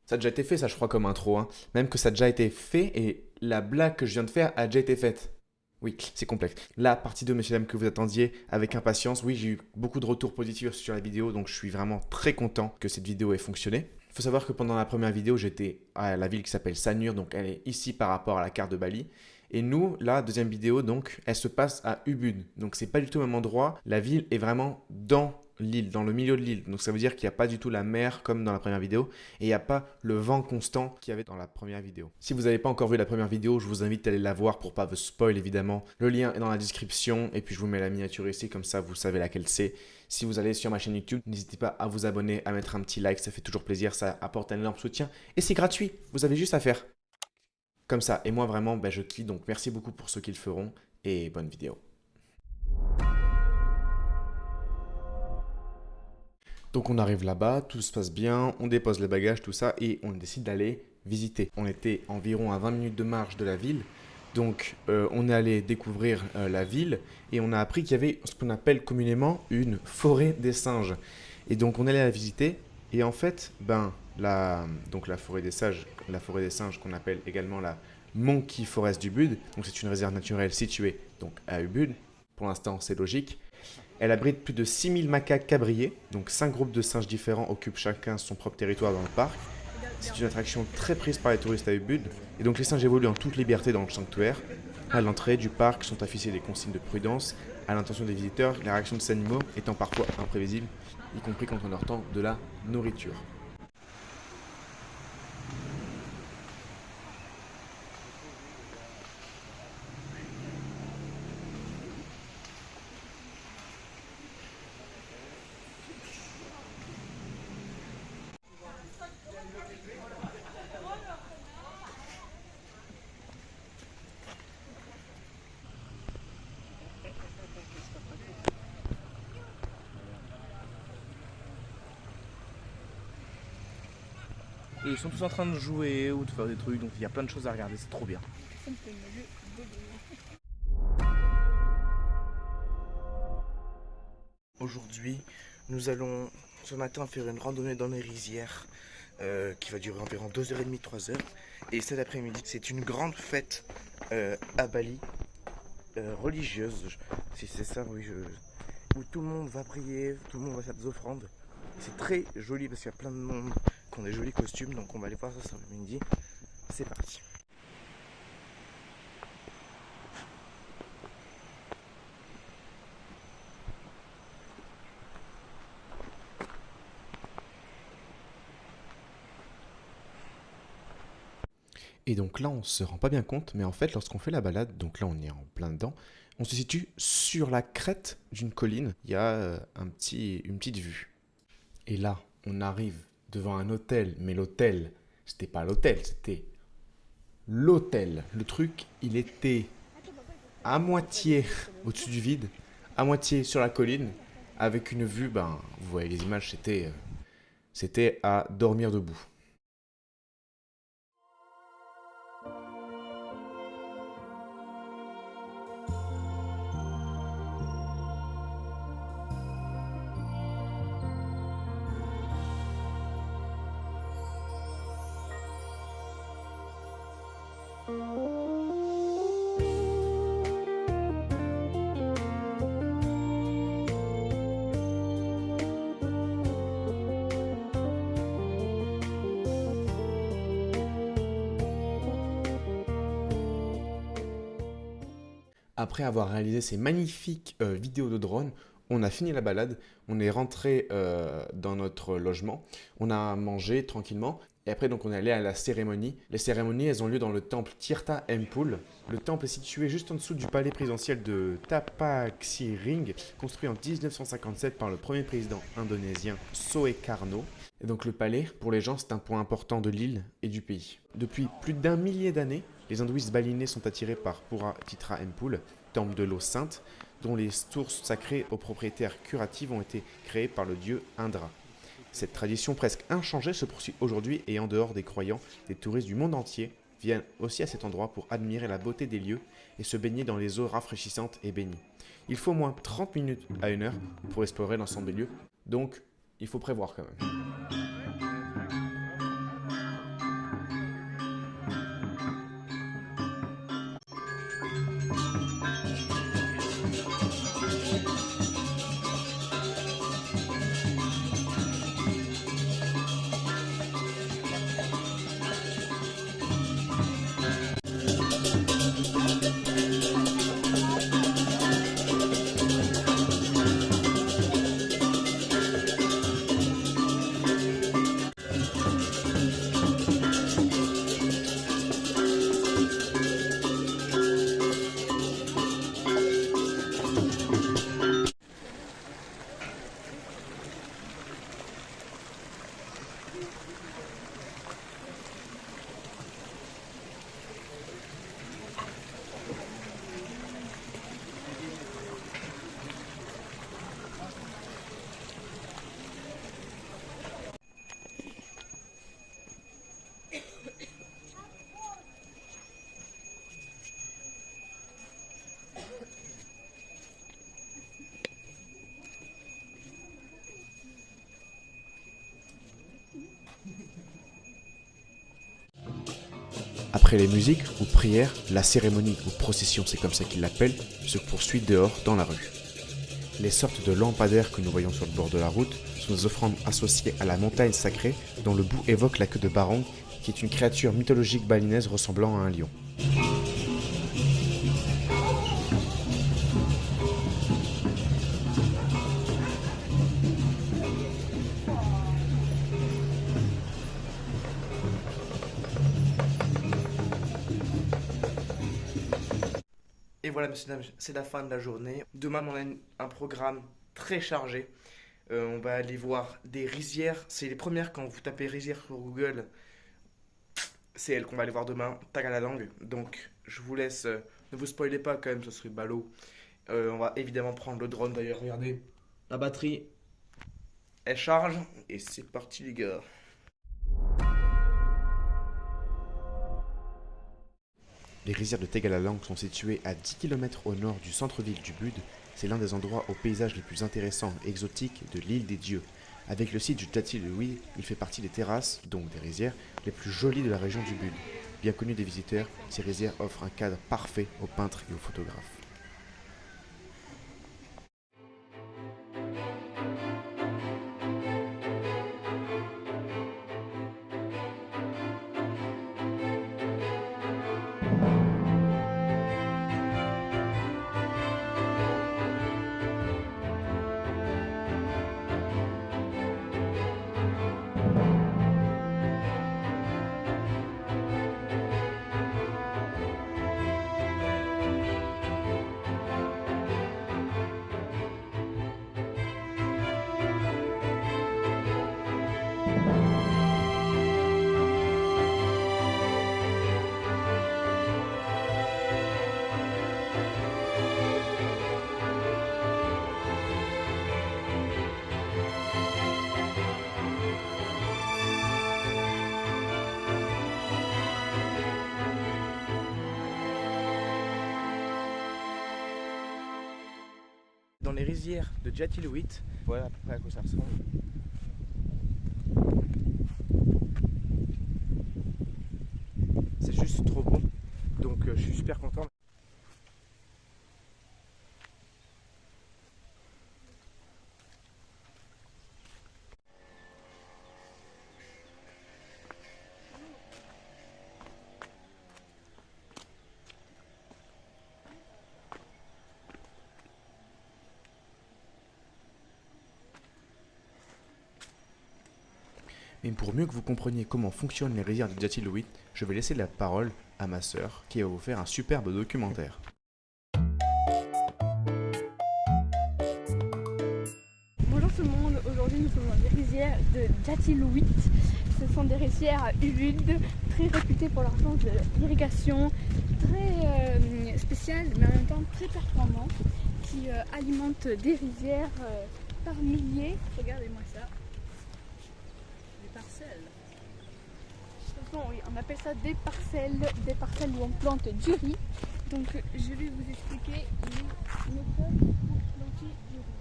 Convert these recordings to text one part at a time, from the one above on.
Ça a déjà été fait, ça, je crois, comme intro, hein. Même que ça a déjà été fait et la blague que je viens de faire a déjà été faite. Oui, c'est complexe. La partie 2, messieurs dames, que vous attendiez avec impatience. Oui, j'ai eu beaucoup de retours positifs sur la vidéo, donc je suis vraiment très content que cette vidéo ait fonctionné. Il faut savoir que pendant la première vidéo, j'étais à la ville qui s'appelle Sanur, donc elle est ici par rapport à la carte de Bali. Et nous, la deuxième vidéo, donc, elle se passe à Ubud. Donc c'est pas du tout au même endroit. La ville est vraiment dans l'île, dans le milieu de l'île. Donc ça veut dire qu'il n'y a pas du tout la mer comme dans la première vidéo et il n'y a pas le vent constant qu'il y avait dans la première vidéo. Si vous n'avez pas encore vu la première vidéo, je vous invite à aller la voir pour pas vous spoil évidemment. Le lien est dans la description et puis je vous mets la miniature ici comme ça vous savez laquelle c'est. Si vous allez sur ma chaîne YouTube, n'hésitez pas à vous abonner, à mettre un petit like, ça fait toujours plaisir, ça apporte un énorme soutien et c'est gratuit, vous avez juste à faire comme ça. Et moi vraiment, je kiffe, donc merci beaucoup pour ceux qui le feront et bonne vidéo. Donc on arrive là-bas, tout se passe bien, on dépose les bagages, tout ça, et on décide d'aller visiter. On était environ à 20 minutes de marche de la ville, donc on est allé découvrir la ville, et on a appris qu'il y avait ce qu'on appelle communément une forêt des singes. Et donc on est allé la visiter, et en fait, donc la forêt des singes qu'on appelle également la Monkey Forest d'Ubud, donc c'est une réserve naturelle située donc à Ubud, pour l'instant c'est logique. Elle abrite plus de 6000 macaques cabriers, donc 5 groupes de singes différents occupent chacun son propre territoire dans le parc. C'est une attraction très prise par les touristes à Ubud, et donc les singes évoluent en toute liberté dans le sanctuaire. À l'entrée du parc sont affichées des consignes de prudence à l'intention des visiteurs, la réaction de ces animaux étant parfois imprévisible, y compris quand on leur tend de la nourriture. Et ils sont tous en train de jouer ou de faire des trucs, donc il y a plein de choses à regarder, c'est trop bien. Aujourd'hui, nous allons ce matin faire une randonnée dans les rizières qui va durer environ 2h30, 3h. Et cet après-midi, c'est une grande fête à Bali, religieuse, si c'est ça, oui, où tout le monde va prier, tout le monde va faire des offrandes. C'est très joli parce qu'il y a plein de monde qui ont des jolis costumes, donc on va aller voir ça cet après-midi. C'est parti. Et donc là, on se rend pas bien compte, mais en fait, lorsqu'on fait la balade, donc là, on est en plein dedans, on se situe sur la crête d'une colline. Il y a une petite vue. Et là, on arrive devant un hôtel, mais l'hôtel, c'était pas l'hôtel, c'était l'hôtel. Le truc, il était à moitié au-dessus du vide, à moitié sur la colline, avec une vue, vous voyez les images, c'était à dormir debout. Après avoir réalisé ces magnifiques vidéos de drone, on a fini la balade, on est rentré dans notre logement, on a mangé tranquillement et après donc on est allé à la cérémonie. Les cérémonies elles ont lieu dans le temple Tirta Empul. Le temple est situé juste en dessous du palais présidentiel de Tapaxiring, construit en 1957 par le premier président indonésien Soekarno. Et donc le palais, pour les gens, c'est un point important de l'île et du pays. Depuis plus d'un millier d'années, les hindouistes balinais sont attirés par Pura Titra Empul, temple de l'eau sainte, dont les sources sacrées aux propriétaires curatives ont été créées par le dieu Indra. Cette tradition presque inchangée se poursuit aujourd'hui et en dehors des croyants, des touristes du monde entier viennent aussi à cet endroit pour admirer la beauté des lieux et se baigner dans les eaux rafraîchissantes et bénies. Il faut au moins 30 minutes à 1 heure pour explorer l'ensemble des lieux, donc il faut prévoir quand même. Après les musiques ou prières, la cérémonie ou procession, c'est comme ça qu'ils l'appellent, se poursuit dehors dans la rue. Les sortes de lampadaires que nous voyons sur le bord de la route sont des offrandes associées à la montagne sacrée dont le bout évoque la queue de Barong, qui est une créature mythologique balinaise ressemblant à un lion. Et voilà, messieurs, dames, c'est la fin de la journée. Demain, on a un programme très chargé. On va aller voir des rizières. C'est les premières quand vous tapez rizière sur Google. C'est elles qu'on va aller voir demain. Tag à la langue. Donc, je vous laisse. Ne vous spoilez pas quand même, ce serait ballot. On va évidemment prendre le drone d'ailleurs. Regardez, la batterie, elle charge. Et c'est parti, les gars. Les rizières de Tegalalang sont situées à 10 km au nord du centre-ville du Bud. C'est l'un des endroits aux paysages les plus intéressants et exotiques de l'île des Dieux. Avec le site du Jati Lui, il fait partie des terrasses, donc des rizières, les plus jolies de la région du Bud. Bien connues des visiteurs, ces rizières offrent un cadre parfait aux peintres et aux photographes. Dans les rizières de Jatiluit, voilà à peu près à quoi ça ressemble. C'est juste trop beau, donc je suis super content. Mais pour mieux que vous compreniez comment fonctionnent les rizières de Jatiluit, je vais laisser la parole à ma sœur qui va vous faire un superbe documentaire. Bonjour tout le monde, aujourd'hui nous sommes dans les rizières de Jatiluit. Ce sont des rizières humides, très réputées pour leur sens de l'irrigation, très spéciales mais en même temps très performantes, qui alimentent des rizières par milliers. Regardez-moi ça. Des parcelles. De toute façon, oui, on appelle ça des parcelles où on plante du riz. Donc je vais vous expliquer les méthodes pour planter du riz.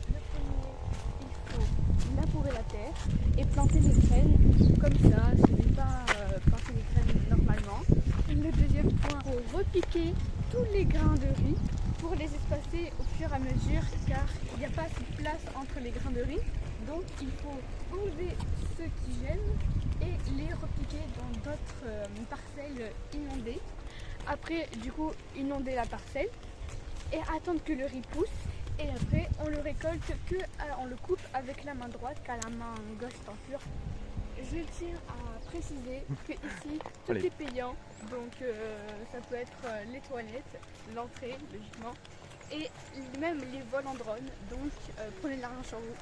Le premier, il faut labourer la terre et planter les graines comme ça, ce n'est pas planter les graines normalement. Le deuxième point, il faut repiquer tous les grains de riz pour les espacer au fur et à mesure car il n'y a pas assez de place entre les grains de riz. Donc il faut enlever ceux qui gênent et les repiquer dans d'autres parcelles inondées. Après, du coup, inonder la parcelle et attendre que le riz pousse. Et après, on le récolte on le coupe avec la main droite car la main gauche est en pur. Je tiens à préciser que ici tout Allez. est payant, donc ça peut être les toilettes, l'entrée logiquement, et même les vols en drone, donc prenez de l'argent sur vous.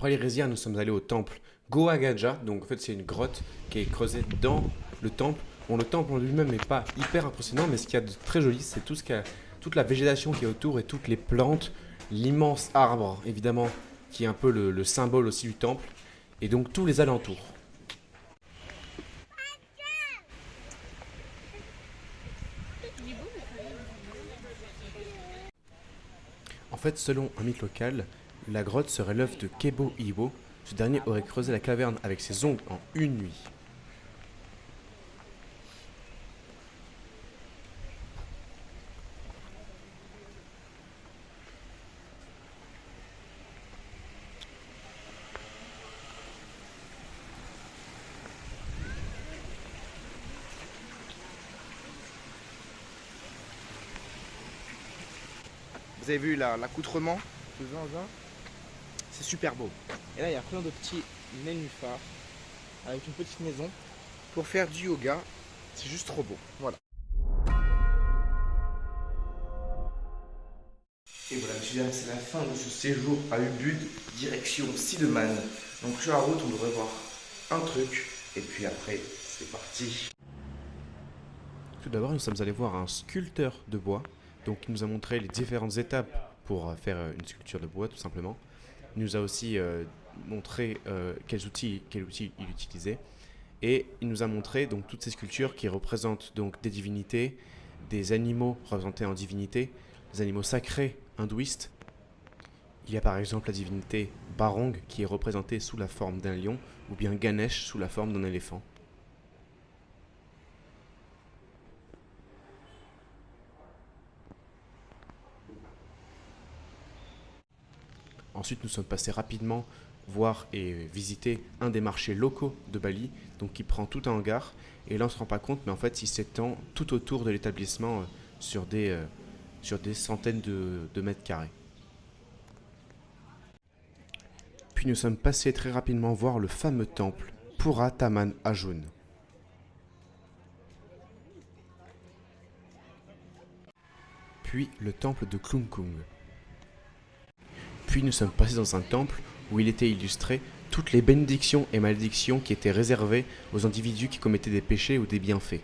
Après les rizières, nous sommes allés au temple Goa Gajah. Donc en fait, c'est une grotte qui est creusée dans le temple. Bon, le temple en lui-même n'est pas hyper impressionnant, mais ce qu'il y a de très joli, c'est toute la végétation qui est autour et toutes les plantes, l'immense arbre, évidemment, qui est un peu le symbole aussi du temple, et donc tous les alentours. En fait, selon un mythe local, la grotte serait l'œuvre de Kebo Iwo. Ce dernier aurait creusé la caverne avec ses ongles en une nuit. Vous avez vu l'accoutrement de zinzin? C'est super beau. Et là, il y a plein de petits nénuphars avec une petite maison pour faire du yoga. C'est juste trop beau. Voilà. Et voilà, messieurs, dames, c'est la fin de ce séjour à Ubud, direction Sideman. Donc sur la route, on devrait voir un truc. Et puis après, c'est parti. Tout d'abord, nous sommes allés voir un sculpteur de bois. Donc, il nous a montré les différentes étapes pour faire une sculpture de bois, tout simplement. Il nous a aussi montré quels outils il utilisait. Et il nous a montré donc toutes ces sculptures qui représentent donc des divinités, des animaux représentés en divinité, des animaux sacrés hindouistes. Il y a par exemple la divinité Barong qui est représentée sous la forme d'un lion, ou bien Ganesh sous la forme d'un éléphant. Ensuite, nous sommes passés rapidement voir et visiter un des marchés locaux de Bali, donc qui prend tout un hangar. Et là, on ne se rend pas compte, mais en fait, il s'étend tout autour de l'établissement sur des centaines de mètres carrés. Puis nous sommes passés très rapidement voir le fameux temple Pura Taman Ajun. Puis le temple de Klungkung. Puis nous sommes passés dans un temple où il était illustré toutes les bénédictions et malédictions qui étaient réservées aux individus qui commettaient des péchés ou des bienfaits.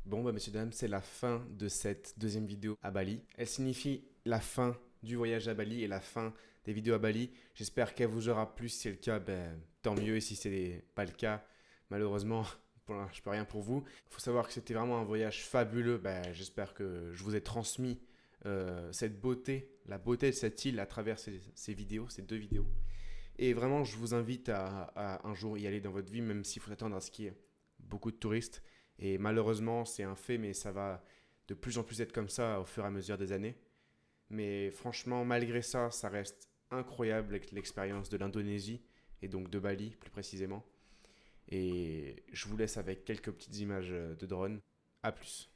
Bon bah messieurs dames, c'est la fin de cette deuxième vidéo à Bali. Elle signifie la fin du voyage à Bali et la fin des vidéos à Bali. J'espère qu'elle vous aura plu. Si c'est le cas, tant mieux. Et si ce n'est pas le cas, malheureusement, je peux rien pour vous. Il faut savoir que c'était vraiment un voyage fabuleux. J'espère que je vous ai transmis cette beauté, la beauté de cette île à travers ces vidéos, ces deux vidéos. Et vraiment, je vous invite à un jour y aller dans votre vie, même s'il faut attendre à ce qu'il y ait beaucoup de touristes. Et malheureusement, c'est un fait, mais ça va de plus en plus être comme ça au fur et à mesure des années. Mais franchement, malgré ça, ça reste incroyable l'expérience de l'Indonésie, et donc de Bali plus précisément. Et je vous laisse avec quelques petites images de drone. A plus.